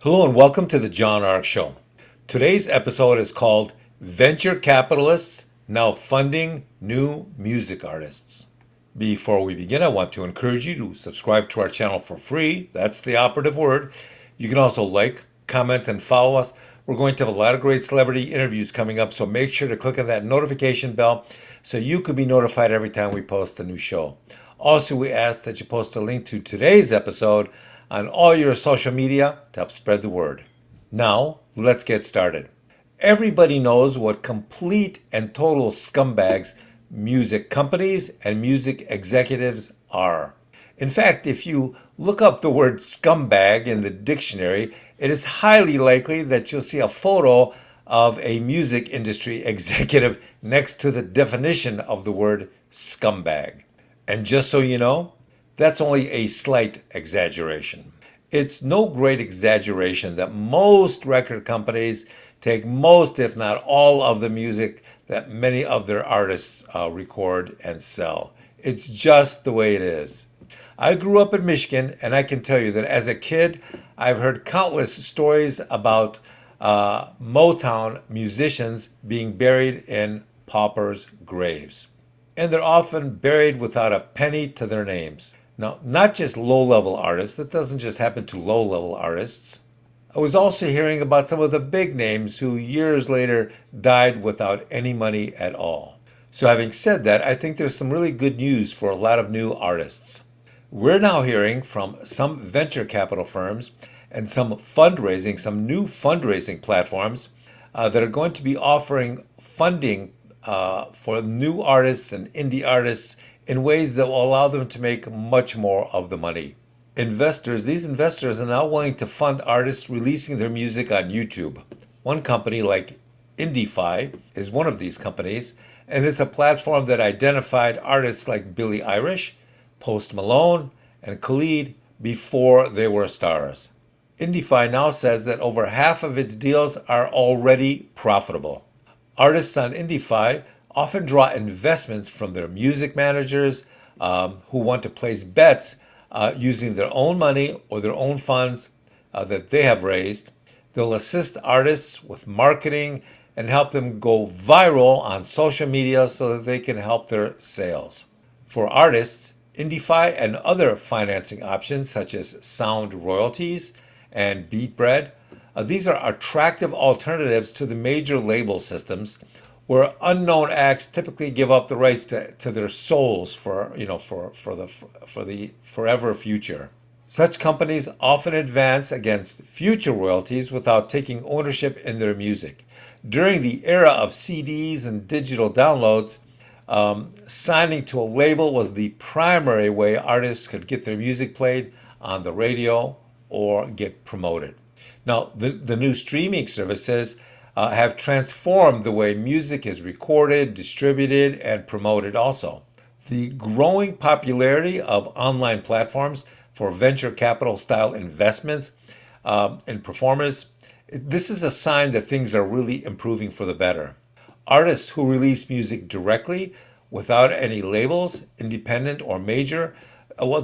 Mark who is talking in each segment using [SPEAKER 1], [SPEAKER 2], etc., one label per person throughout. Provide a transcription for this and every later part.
[SPEAKER 1] Hello and welcome to the John Ark Show. Today's episode is called Venture Capitalists Now Funding New Music Artists. Before we begin, I want to encourage you to subscribe to our channel for free. That's the operative word. You can also like, comment, and follow us. We're going to have a lot of great celebrity interviews coming up, so make sure to click on that notification bell so you can be notified every time we post a new show. Also, we ask that you post a link to today's episode on all your social media to help spread the word. Now, let's get started. Everybody knows what complete and total scumbags music companies and music executives are. In fact, if you look up the word scumbag in the dictionary, it is highly likely that you'll see a photo of a music industry executive next to the definition of the word scumbag. And just so you know, that's only a slight exaggeration. It's no great exaggeration that most record companies take most, if not all, of the music that many of their artists record and sell. It's just the way it is. I grew up in Michigan, and I can tell you that as a kid, I've heard countless stories about Motown musicians being buried in paupers' graves. And they're often buried without a penny to their names. Now, not just low-level artists. That doesn't just happen to low-level artists. I was also hearing about some of the big names who years later died without any money at all. So having said that, I think there's some really good news for a lot of new artists. We're now hearing from some venture capital firms and some new fundraising platforms that are going to be offering funding for new artists and indie artists in ways that will allow them to make much more of the money. These investors are now willing to fund artists releasing their music on YouTube. One company like IndieFi is one of these companies, and it's a platform that identified artists like Billie Eilish, Post Malone, and Khalid before they were stars. IndieFi now says that over half of its deals are already profitable. Artists on IndieFi often draw investments from their music managers who want to place bets using their own money or their own funds that they have raised. They'll assist artists with marketing and help them go viral on social media so that they can help their sales. For artists, IndieFi and other financing options such as sound royalties and beat bread, these are attractive alternatives to the major label systems where unknown acts typically give up the rights to their souls for the forever future. Such companies often advance against future royalties without taking ownership in their music. During the era of CDs and digital downloads, signing to a label was the primary way artists could get their music played on the radio or get promoted. Now, the new streaming services have transformed the way music is recorded, distributed, and promoted also. The growing popularity of online platforms for venture capital style investments in performers, this is a sign that things are really improving for the better. Artists who release music directly without any labels, independent or major,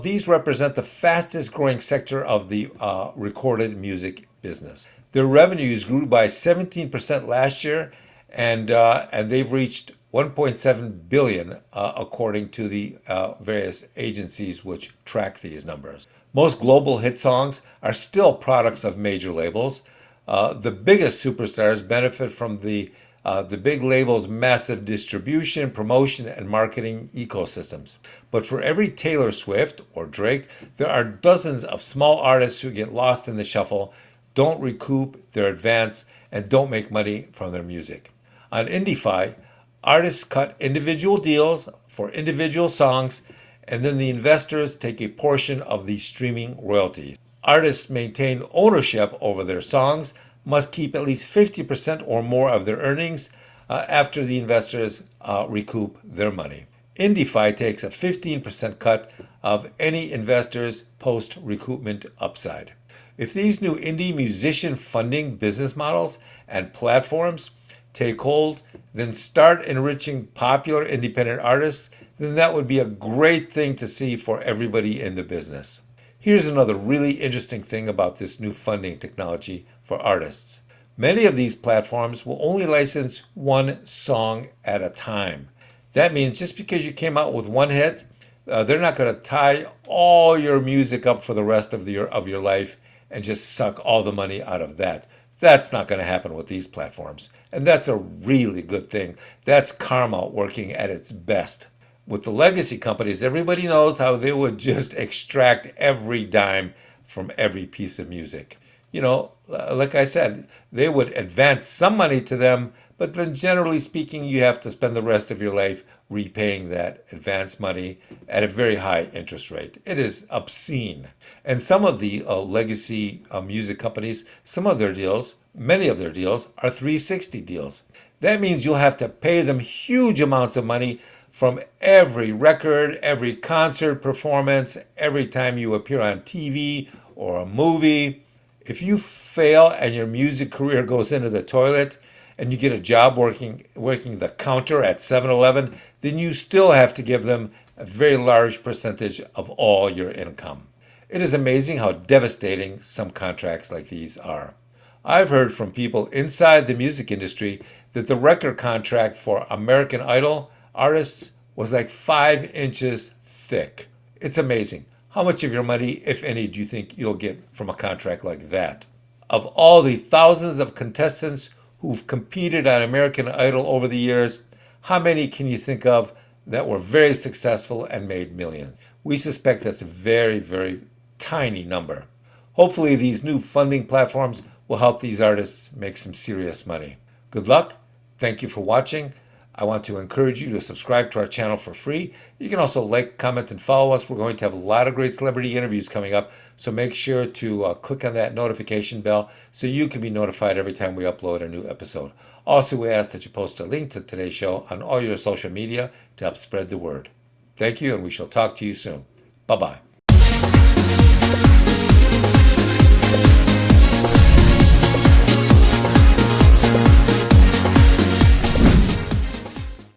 [SPEAKER 1] these represent the fastest growing sector of the recorded music business. Their revenues grew by 17% last year, and they've reached 1.7 billion, according to the various agencies which track these numbers. Most global hit songs are still products of major labels. The biggest superstars benefit from the big labels' massive distribution, promotion, and marketing ecosystems. But for every Taylor Swift or Drake, there are dozens of small artists who get lost in the shuffle, don't recoup their advance, and don't make money from their music. On IndieFi, artists cut individual deals for individual songs, and then the investors take a portion of the streaming royalties. Artists maintain ownership over their songs, must keep at least 50% or more of their earnings after the investors recoup their money. IndieFi takes a 15% cut of any investor's post-recoupment upside. If these new indie musician funding business models and platforms take hold, then start enriching popular independent artists, then that would be a great thing to see for everybody in the business. Here's another really interesting thing about this new funding technology for artists. Many of these platforms will only license one song at a time. That means just because you came out with one hit, they're not going to tie all your music up for the rest of your life and just suck all the money out of that. That's not going to happen with these platforms. And that's a really good thing. That's karma working at its best. With the legacy companies, everybody knows how they would just extract every dime from every piece of music. Like I said, they would advance some money to them, but then generally speaking, you have to spend the rest of your life repaying that advance money at a very high interest rate. It is obscene. And some of the legacy music companies, many of their deals are 360 deals. That means you'll have to pay them huge amounts of money from every record, every concert performance, every time you appear on TV or a movie. If you fail and your music career goes into the toilet and you get a job working the counter at 7-Eleven, then you still have to give them a very large percentage of all your income. It is amazing how devastating some contracts like these are. I've heard from people inside the music industry that the record contract for American Idol artists was like 5 inches thick. It's amazing. How much of your money, if any, do you think you'll get from a contract like that? Of all the thousands of contestants who've competed on American Idol over the years, how many can you think of that were very successful and made millions? We suspect that's a very, very tiny number. Hopefully these new funding platforms will help these artists make some serious money. Good luck. Thank you for watching. I want to encourage you to subscribe to our channel for free. You can also like, comment, and follow us. We're going to have a lot of great celebrity interviews coming up, so make sure to click on that notification bell so you can be notified every time we upload a new episode. Also, we ask that you post a link to today's show on all your social media to help spread the word. Thank you, and we shall talk to you soon. Bye-bye.